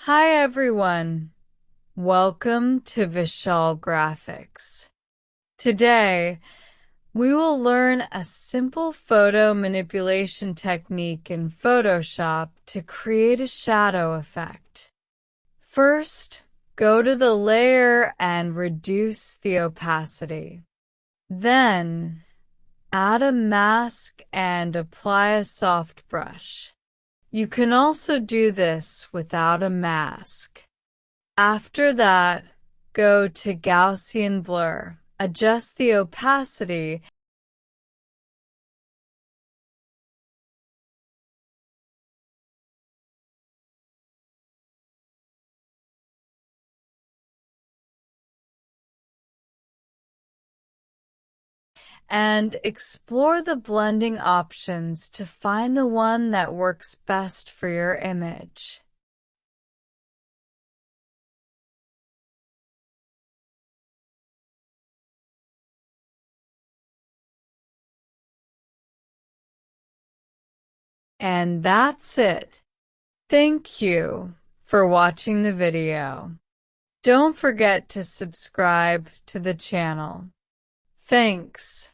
Hi everyone, welcome to Vishal Graphics. Today, we will learn a simple photo manipulation technique in Photoshop to create a shadow effect. First, go to the layer and reduce the opacity. Then, add a mask and apply a soft brush. You can also do this without a mask. After that, go to Gaussian blur, adjust the opacity, and explore the blending options to find the one that works best for your image. And that's it. Thank you for watching the video. Don't forget to subscribe to the channel. Thanks.